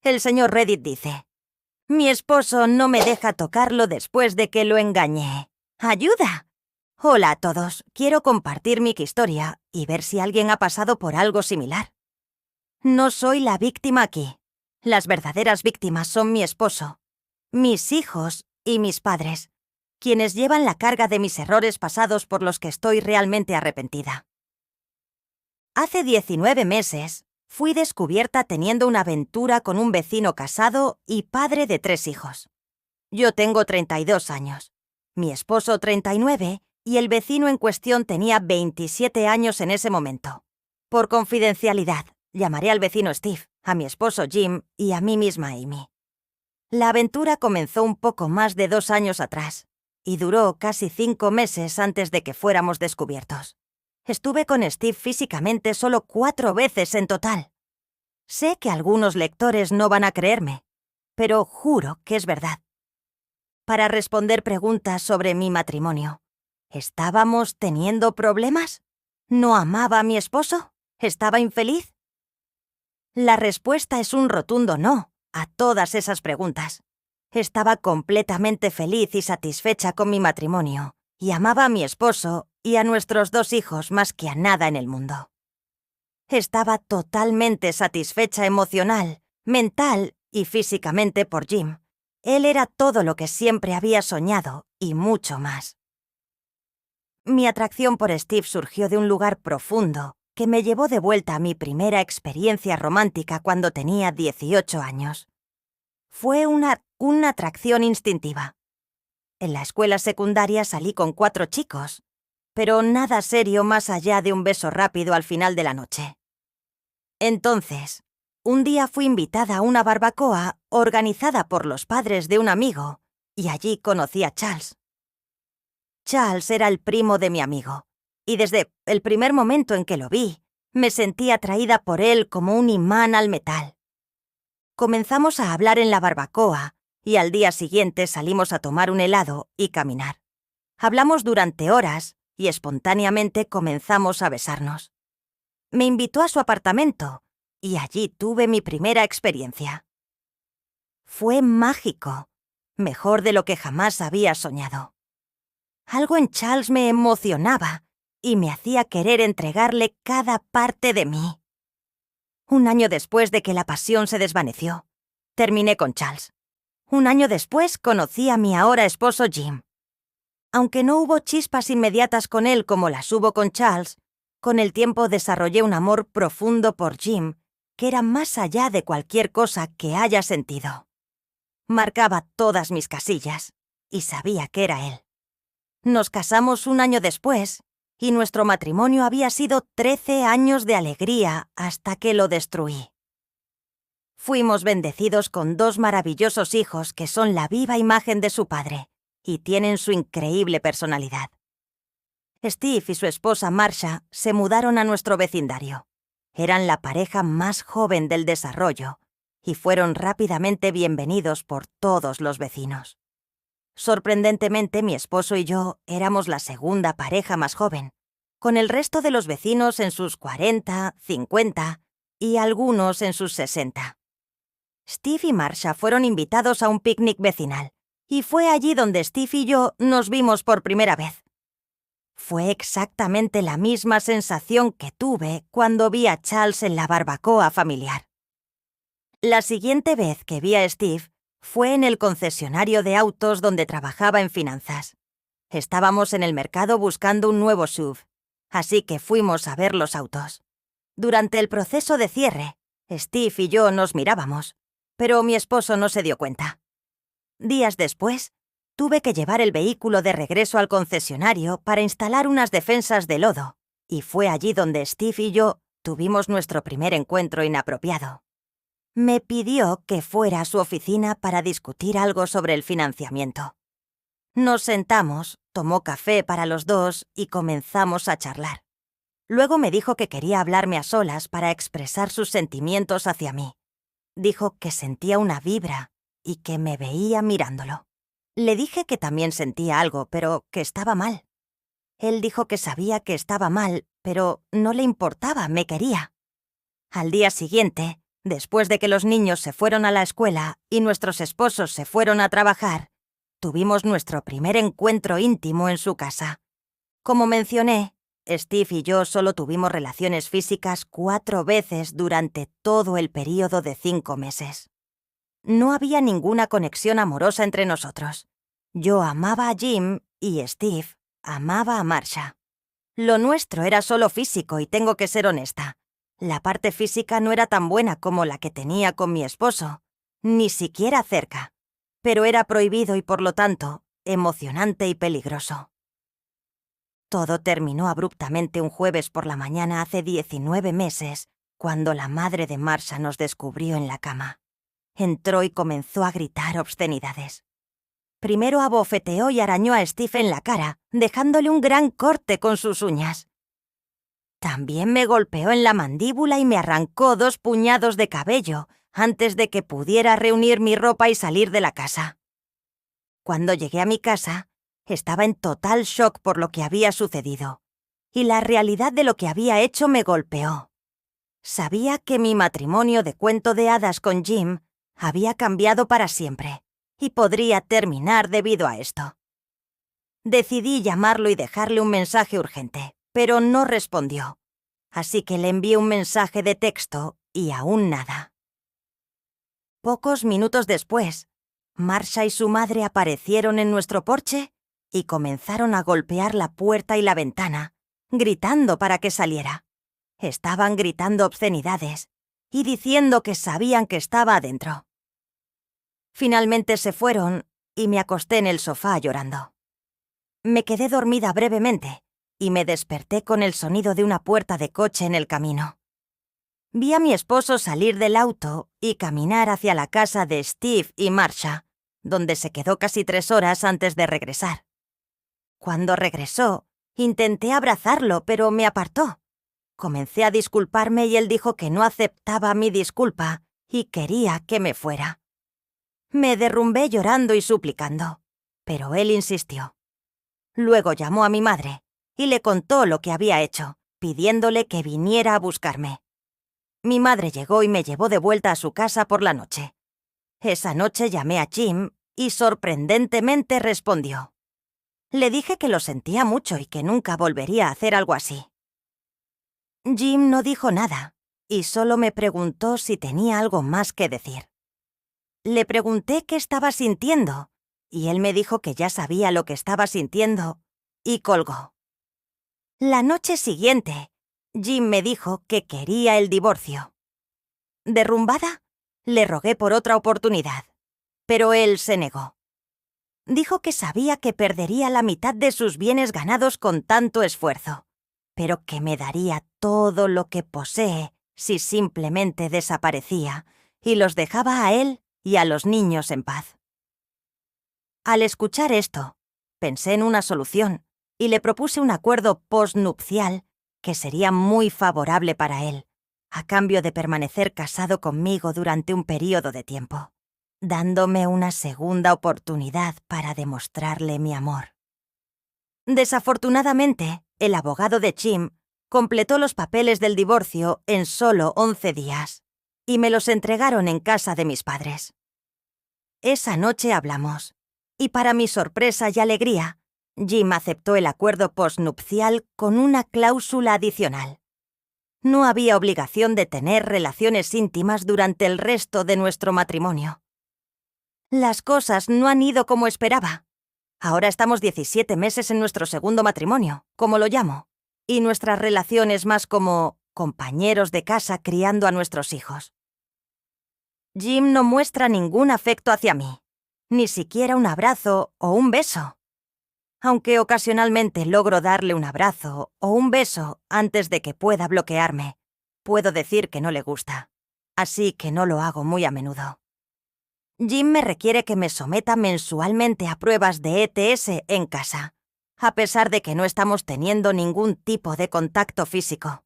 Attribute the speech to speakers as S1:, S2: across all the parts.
S1: El señor Reddit dice: mi esposo no me deja tocarlo después de que lo engañé. ¡Ayuda! Hola a todos. Quiero compartir mi historia y ver si alguien ha pasado por algo similar. No soy la víctima aquí. Las verdaderas víctimas son mi esposo, mis hijos y mis padres, quienes llevan la carga de mis errores pasados por los que estoy realmente arrepentida. Hace 19 meses, fui descubierta teniendo una aventura con un vecino casado y padre de 3 hijos. Yo tengo 32 años, mi esposo 39 y el vecino en cuestión tenía 27 años en ese momento. Por confidencialidad, llamaré al vecino Steve, a mi esposo Jim y a mí misma Amy. La aventura comenzó un poco más de 2 años atrás y duró casi 5 meses antes de que fuéramos descubiertos. Estuve con Steve físicamente solo 4 veces en total. Sé que algunos lectores no van a creerme, pero juro que es verdad. Para responder preguntas sobre mi matrimonio, ¿estábamos teniendo problemas? ¿No amaba a mi esposo? ¿Estaba infeliz? La respuesta es un rotundo no a todas esas preguntas. Estaba completamente feliz y satisfecha con mi matrimonio, y amaba a mi esposo y a nuestros 2 hijos más que a nada en el mundo. Estaba totalmente satisfecha emocional, mental y físicamente por Jim. Él era todo lo que siempre había soñado y mucho más. Mi atracción por Steve surgió de un lugar profundo que me llevó de vuelta a mi primera experiencia romántica cuando tenía 18 años. Fue una atracción instintiva. En la escuela secundaria salí con 4 chicos, pero nada serio más allá de un beso rápido al final de la noche. Entonces, un día fui invitada a una barbacoa organizada por los padres de un amigo, y allí conocí a Charles. Charles era el primo de mi amigo, y desde el primer momento en que lo vi, me sentí atraída por él como un imán al metal. Comenzamos a hablar en la barbacoa, y al día siguiente salimos a tomar un helado y caminar. Hablamos durante horas, y espontáneamente comenzamos a besarnos. Me invitó a su apartamento, y allí tuve mi primera experiencia. Fue mágico, mejor de lo que jamás había soñado. Algo en Charles me emocionaba y me hacía querer entregarle cada parte de mí. Un año después de que la pasión se desvaneció, terminé con Charles. Un año después conocí a mi ahora esposo Jim. Aunque no hubo chispas inmediatas con él como las hubo con Charles, con el tiempo desarrollé un amor profundo por Jim, que era más allá de cualquier cosa que haya sentido. Marcaba todas mis casillas, y sabía que era él. Nos casamos un año después, y nuestro matrimonio había sido 13 años de alegría hasta que lo destruí. Fuimos bendecidos con 2 maravillosos hijos que son la viva imagen de su padre, y tienen su increíble personalidad. Steve y su esposa Marsha se mudaron a nuestro vecindario. Eran la pareja más joven del desarrollo y fueron rápidamente bienvenidos por todos los vecinos. Sorprendentemente, mi esposo y yo éramos la segunda pareja más joven, con el resto de los vecinos en sus 40, 50 y algunos en sus 60. Steve y Marsha fueron invitados a un picnic vecinal, y fue allí donde Steve y yo nos vimos por primera vez. Fue exactamente la misma sensación que tuve cuando vi a Charles en la barbacoa familiar. La siguiente vez que vi a Steve fue en el concesionario de autos donde trabajaba en finanzas. Estábamos en el mercado buscando un nuevo SUV, así que fuimos a ver los autos. Durante el proceso de cierre, Steve y yo nos mirábamos, pero mi esposo no se dio cuenta. Días después, tuve que llevar el vehículo de regreso al concesionario para instalar unas defensas de lodo, y fue allí donde Steve y yo tuvimos nuestro primer encuentro inapropiado. Me pidió que fuera a su oficina para discutir algo sobre el financiamiento. Nos sentamos, tomó café para los 2 y comenzamos a charlar. Luego me dijo que quería hablarme a solas para expresar sus sentimientos hacia mí. Dijo que sentía una vibra y que me veía mirándolo. Le dije que también sentía algo, pero que estaba mal. Él dijo que sabía que estaba mal, pero no le importaba, me quería. Al día siguiente, Después de que los niños se fueron a la escuela y nuestros esposos se fueron a trabajar, tuvimos nuestro primer encuentro íntimo en su casa. Como mencioné, Steve y yo solo tuvimos relaciones físicas 4 veces durante todo el período de 5 meses. No había ninguna conexión amorosa entre nosotros. Yo amaba a Jim y Steve amaba a Marsha. Lo nuestro era solo físico y tengo que ser honesta. La parte física no era tan buena como la que tenía con mi esposo, ni siquiera cerca, pero era prohibido y por lo tanto emocionante y peligroso. Todo terminó abruptamente un jueves por la mañana hace 19 meses, cuando la madre de Marsha nos descubrió en la cama. Entró y comenzó a gritar obscenidades. Primero abofeteó y arañó a Steve en la cara, dejándole un gran corte con sus uñas. También me golpeó en la mandíbula y me arrancó 2 puñados de cabello antes de que pudiera reunir mi ropa y salir de la casa. Cuando llegué a mi casa, estaba en total shock por lo que había sucedido, y la realidad de lo que había hecho me golpeó. Sabía que mi matrimonio de cuento de hadas con Jim había cambiado para siempre, y podría terminar debido a esto. Decidí llamarlo y dejarle un mensaje urgente, pero no respondió. Así que le envié un mensaje de texto y aún nada. Pocos minutos después, Marsha y su madre aparecieron en nuestro porche y comenzaron a golpear la puerta y la ventana, gritando para que saliera. Estaban gritando obscenidades y diciendo que sabían que estaba adentro. Finalmente se fueron y me acosté en el sofá llorando. Me quedé dormida brevemente y me desperté con el sonido de una puerta de coche en el camino. Vi a mi esposo salir del auto y caminar hacia la casa de Steve y Marsha, donde se quedó casi 3 horas antes de regresar. Cuando regresó, intenté abrazarlo, pero me apartó. Comencé a disculparme y él dijo que no aceptaba mi disculpa y quería que me fuera. Me derrumbé llorando y suplicando, pero él insistió. Luego llamó a mi madre y le contó lo que había hecho, pidiéndole que viniera a buscarme. Mi madre llegó y me llevó de vuelta a su casa por la noche. Esa noche llamé a Jim y sorprendentemente respondió. Le dije que lo sentía mucho y que nunca volvería a hacer algo así. Jim no dijo nada y solo me preguntó si tenía algo más que decir. Le pregunté qué estaba sintiendo y él me dijo que ya sabía lo que estaba sintiendo y colgó. La noche siguiente, Jim me dijo que quería el divorcio. Derrumbada, le rogué por otra oportunidad, pero él se negó. Dijo que sabía que perdería la mitad de sus bienes ganados con tanto esfuerzo, pero que me daría todo lo que posee si simplemente desaparecía y los dejaba a él y a los niños en paz. Al escuchar esto, pensé en una solución y le propuse un acuerdo postnupcial que sería muy favorable para él, a cambio de permanecer casado conmigo durante un período de tiempo, dándome una segunda oportunidad para demostrarle mi amor. Desafortunadamente, el abogado de Jim completó los papeles del divorcio en solo 11 días y me los entregaron en casa de mis padres. Esa noche hablamos, y para mi sorpresa y alegría, Jim aceptó el acuerdo postnupcial con una cláusula adicional. No había obligación de tener relaciones íntimas durante el resto de nuestro matrimonio. Las cosas no han ido como esperaba. Ahora estamos 17 meses en nuestro segundo matrimonio, como lo llamo, y nuestra relación es más como compañeros de casa criando a nuestros hijos. Jim no muestra ningún afecto hacia mí, ni siquiera un abrazo o un beso. Aunque ocasionalmente logro darle un abrazo o un beso antes de que pueda bloquearme, puedo decir que no le gusta, así que no lo hago muy a menudo. Jim me requiere que me someta mensualmente a pruebas de ETS en casa, a pesar de que no estamos teniendo ningún tipo de contacto físico.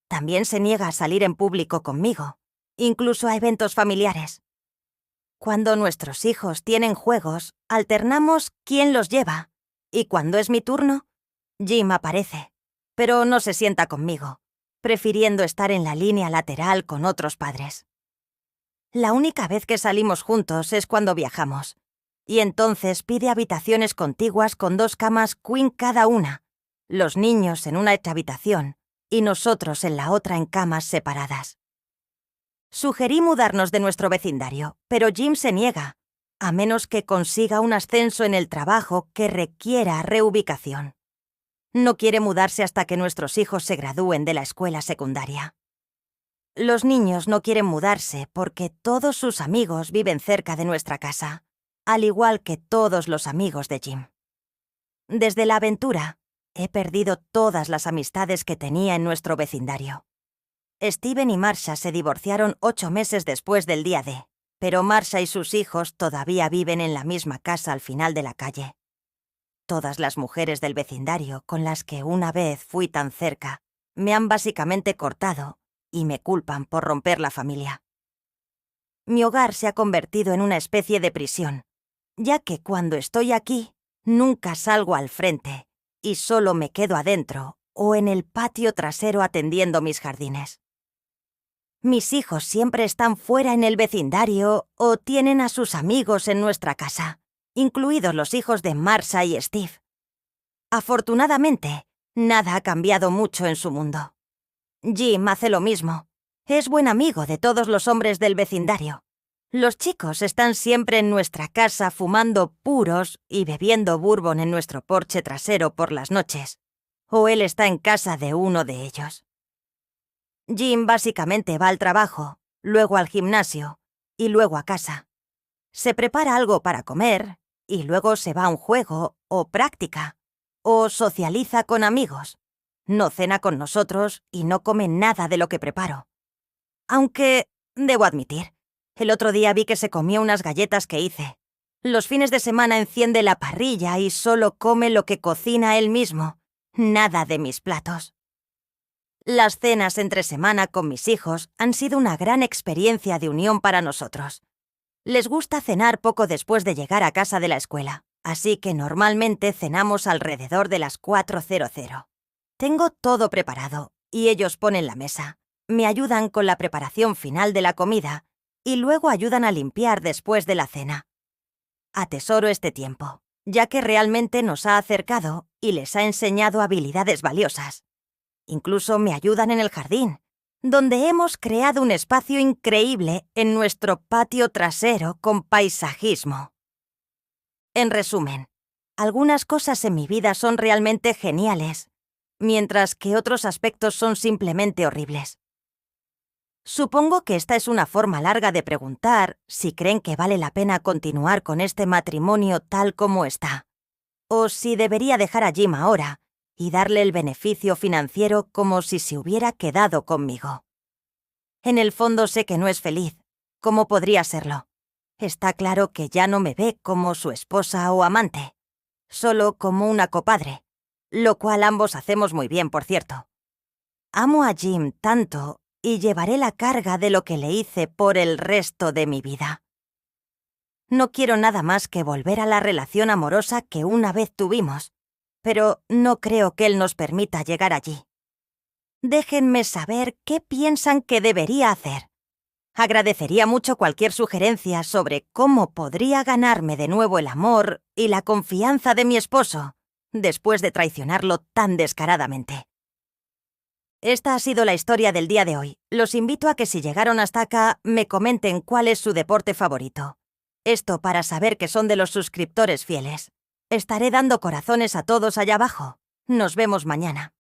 S1: También se niega a salir en público conmigo, incluso a eventos familiares. Cuando nuestros hijos tienen juegos, alternamos quién los lleva, y cuando es mi turno, Jim aparece, pero no se sienta conmigo, prefiriendo estar en la línea lateral con otros padres. La única vez que salimos juntos es cuando viajamos. Y entonces pide habitaciones contiguas con 2 camas queen cada una, los niños en una habitación y nosotros en la otra en camas separadas. Sugerí mudarnos de nuestro vecindario, pero Jim se niega, a menos que consiga un ascenso en el trabajo que requiera reubicación. No quiere mudarse hasta que nuestros hijos se gradúen de la escuela secundaria. Los niños no quieren mudarse porque todos sus amigos viven cerca de nuestra casa, al igual que todos los amigos de Jim. Desde la aventura, he perdido todas las amistades que tenía en nuestro vecindario. Steven y Marsha se divorciaron 8 meses después del día D, pero Marsha y sus hijos todavía viven en la misma casa al final de la calle. Todas las mujeres del vecindario con las que una vez fui tan cerca me han básicamente cortado y me culpan por romper la familia. Mi hogar se ha convertido en una especie de prisión, ya que cuando estoy aquí nunca salgo al frente y solo me quedo adentro o en el patio trasero atendiendo mis jardines. Mis hijos siempre están fuera en el vecindario o tienen a sus amigos en nuestra casa, incluidos los hijos de Marsha y Steve. Afortunadamente, nada ha cambiado mucho en su mundo. Jim hace lo mismo. Es buen amigo de todos los hombres del vecindario. Los chicos están siempre en nuestra casa fumando puros y bebiendo bourbon en nuestro porche trasero por las noches, o él está en casa de uno de ellos. Jim básicamente va al trabajo, luego al gimnasio y luego a casa. Se prepara algo para comer y luego se va a un juego o práctica o socializa con amigos. No cena con nosotros y no come nada de lo que preparo. Aunque, debo admitir, el otro día vi que se comió unas galletas que hice. Los fines de semana enciende la parrilla y solo come lo que cocina él mismo, nada de mis platos. Las cenas entre semana con mis hijos han sido una gran experiencia de unión para nosotros. Les gusta cenar poco después de llegar a casa de la escuela, así que normalmente cenamos alrededor de las 4:00. Tengo todo preparado y ellos ponen la mesa, me ayudan con la preparación final de la comida y luego ayudan a limpiar después de la cena. Atesoro este tiempo, ya que realmente nos ha acercado y les ha enseñado habilidades valiosas. Incluso me ayudan en el jardín, donde hemos creado un espacio increíble en nuestro patio trasero con paisajismo. En resumen, algunas cosas en mi vida son realmente geniales, mientras que otros aspectos son simplemente horribles. Supongo que esta es una forma larga de preguntar si creen que vale la pena continuar con este matrimonio tal como está, o si debería dejar a Jim ahora y darle el beneficio financiero como si se hubiera quedado conmigo. En el fondo sé que no es feliz. ¿Cómo podría serlo? Está claro que ya no me ve como su esposa o amante, solo como una copadre, lo cual ambos hacemos muy bien, por cierto. Amo a Jim tanto y llevaré la carga de lo que le hice por el resto de mi vida. No quiero nada más que volver a la relación amorosa que una vez tuvimos, pero no creo que él nos permita llegar allí. Déjenme saber qué piensan que debería hacer. Agradecería mucho cualquier sugerencia sobre cómo podría ganarme de nuevo el amor y la confianza de mi esposo, después de traicionarlo tan descaradamente. Esta ha sido la historia del día de hoy. Los invito a que si llegaron hasta acá, me comenten cuál es su deporte favorito. Esto para saber que son de los suscriptores fieles. Estaré dando corazones a todos allá abajo. Nos vemos mañana.